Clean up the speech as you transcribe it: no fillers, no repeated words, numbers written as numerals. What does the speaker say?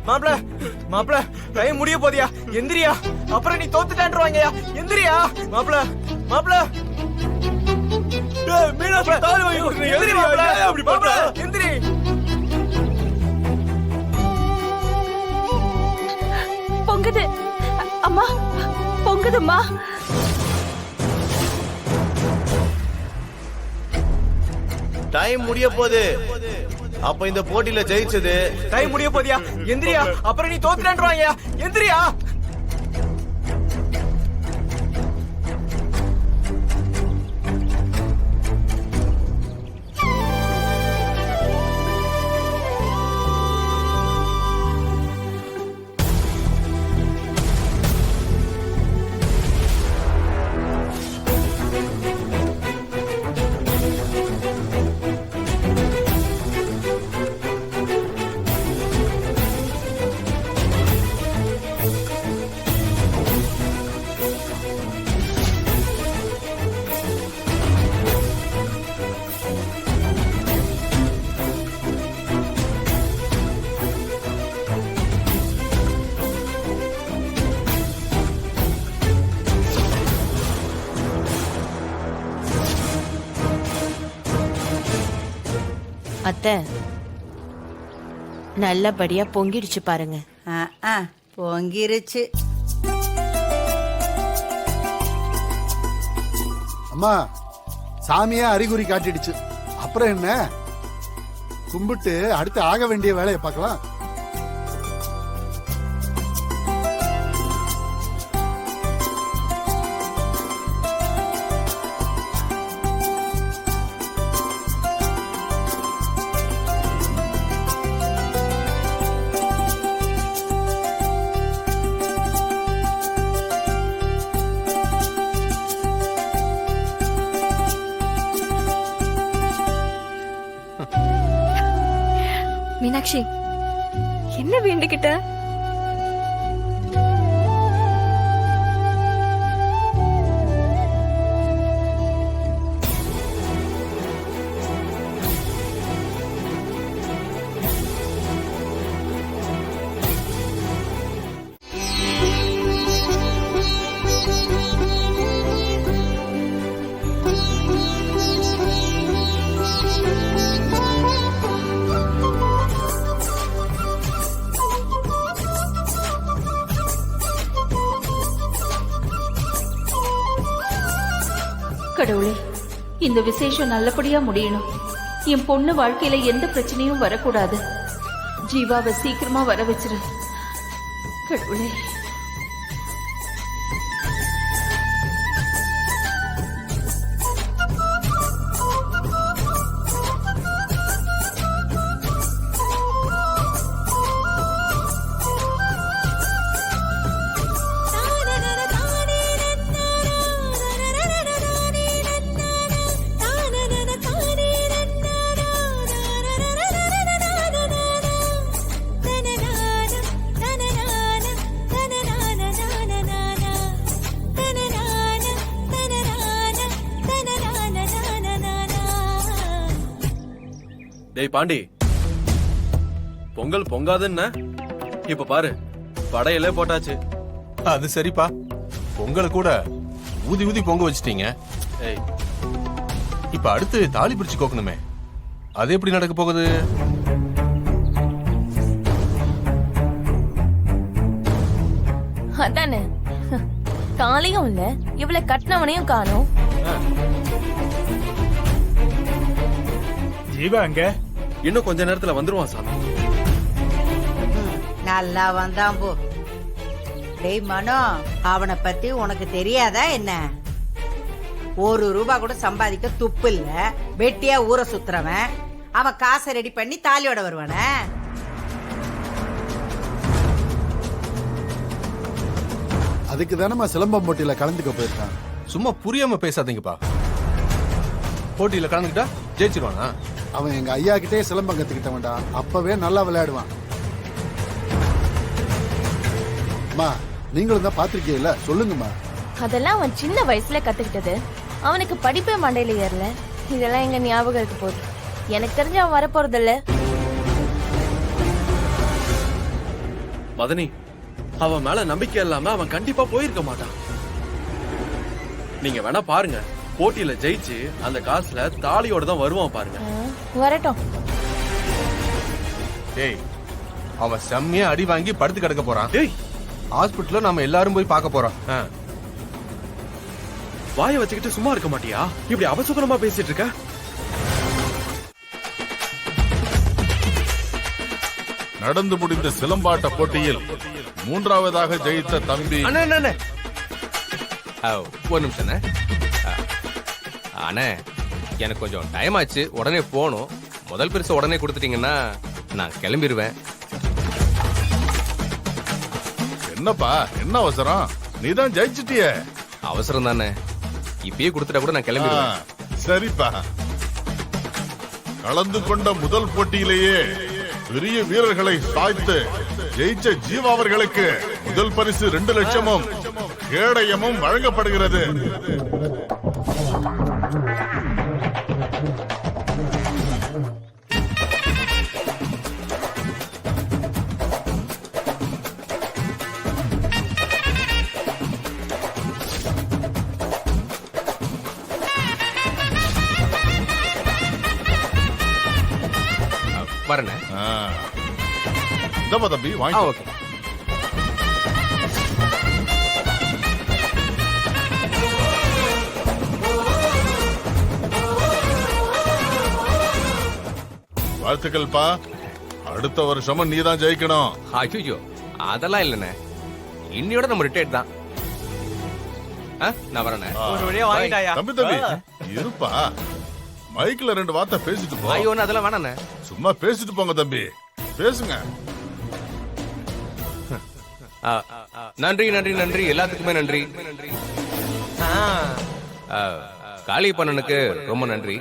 மாப்ள மாப்ள டைம் முடிய போதியா எந்திரியா அப்புறம் நீ தோத்துட்டான்றாங்கயா எந்திரியா மாப்ள மாப்ள டேய் மீனாட்சி தாலி வாங்கி கொடுங்க எந்திரி மாப்ள அப்படி மாப்ள எந்திரி பொங்குது அம்மா பொங்குதும்மா டைம் முடிய போகுது அப்ப இந்த போட்டியில ஜெயிச்சது டைம் முடிய போதியா எந்திரியா அப்புறம் நீ தோத்துட்டான்றாங்கயா எந்திரியா அத்தை நல்லபடியா பொங்கிடுச்சு பாருங்க. பொங்கிருச்சு. அம்மா சாமியா அறிகுறி காட்டிடுச்சு. அப்புறம் என்ன, கும்பிட்டு அடுத்து ஆக வேண்டிய வேலையை பார்க்கலாம். மீனாட்சி என்ன வேண்டிக்கிட்ட? கடவுளே, இந்த விசேஷம் நல்லபடியா முடியணும். என் பொண்ணு வாழ்க்கையில எந்த பிரச்சனையும் வரக்கூடாது. ஜீவாவை சீக்கிரமா வர வச்சிரு கடவுளே. டேய் பாண்டி, பொங்கல் பொங்காதுன்னு இப்ப பாரு படையில போட்டாச்சு. அது சரிப்பா, பொங்கலை கூட ஊதி ஊதி பொங்க வச்சிட்டீங்க. ஏய், இப்ப அடுத்து தாலி பிரிச்சு கோக்கணுமே, அது எப்படி நடக்க போகுது? அதானே, தாலியும் இல்ல, இவ்வளவு கட்டினவனையும் காணோம். ஜீவா அங்க இன்னும் கொஞ்ச நேரத்துல வந்துருவான் சாமி. நல்லா வந்தான் போ. டேய் மனோ, அவனை பத்தி உனக்கு தெரியாதா என்ன? ₹1 கூட சம்பாதிக்க துப்பு இல்ல, வெட்டியா ஊரை சுத்துறவன். அவன் காசை ரெடி பண்ணி தாலியோட வருவான. அதுக்கு தானே சிலம்பம் போட்டியில கலந்துக்க போயிருக்கான். சும்மா புரியாம பேசாதீங்கப்பா. போட்டியில கலந்துக்கிட்டா ஜெயிச்சிருவானா? அவன் எங்க ஐயா கிட்டே சிலம்பம் கத்துக்கிட்ட வேண்டாம், அப்பவே நல்லா விளையாடுவான். அம்மா நீங்களும் தான் பாத்திருக்கீங்கல்ல, சொல்லுங்கம்மா. அதெல்லாம் அவன் சின்ன வயசுல கத்துக்கிட்டது. அவனுக்கு படிப்பே மண்டையில ஏறல. இதெல்லாம் எங்க ஞாபகம் இருக்கு போகுது. எனக்கு தெரிஞ்சு அவன் வரப்போறது இல்ல. மதனி, அவன் மேல நம்பிக்கை இல்லாம அவன் கண்டிப்பா போயிருக்க மாட்டான். நீங்க வேணா பாருங்க, போட்டியில ஜெயிச்சு அந்த காசுல தாலியோட தான் வருவான் பாருங்க. வரட்டும். டேய், அவன் செம்மையா அடி வாங்கி படுத்து கிடக்க போறான். டேய், ஹாஸ்பிட்டல்ல நம்ம எல்லாரும் போய் பார்க்க போறோம். வாயை வச்சுக்கிட்டு சும்மா இருக்க மாட்டியா? இப்படி அபசுகரமா பேசிட்டு இருக்க. நடந்து முடிந்த சிலம்பாட்ட போட்டியில் 3வது ஜெயித்த தம்பி. அண்ணே அண்ணே, அண்ணே. ஒரு நிமிஷம் அண்ணே. அண்ணே, எனக்கு கொஞ்சம் டைம் ஆச்சு, உடனே போகணும். முதல் பரிசு உடனே கொடுத்துட்டீங்கன்னா நான் கிளம்பிடுவேன். என்னப்பா, என்ன அவசரம்? நீதான் ஜெயிச்சிட்டியே. அவசரம் தானே, இப்பயே கொடுத்துட்டா கூட நான் கிளம்பிடுவேன். சரிப்பா. கலந்து கொண்ட முதல் போட்டியிலேயே பெரிய வீரர்களை சாய்த்து ஜெயிச்ச ஜீவா அவர்களுக்கு முதல் பரிசு 2 லட்சமும் கேடயமும் வழங்கப்படுகிறது. வரேண்ணே. இந்தப்பா தம்பி, வாங்கி. ஓகே. வாழ்த்துக்கள்ப்பா. அடுத்த வருஷமும் நீதான் ஜெயிக்கணும். ஐயோ, அதெல்லாம் இல்லண்ணே, இன்னையோட நம்ம ரிட்டையர்ட் தான். நான் வரேண்ணே. ஒரு வழியா வாங்கிட்டாயா? தம்பி தம்பி இருப்பா, மைக்ல 2 வார்த்தை பேசிட்டு போ. ஐயோ, அதெல்லாம் வேணாண்ணே. சும்மா பேசிட்டு போங்க தம்பி, பேசுங்க. நன்றி நன்றி நன்றி, எல்லாத்துக்குமே நன்றி. காளி பண்ணனுக்கு ரொம்ப நன்றி.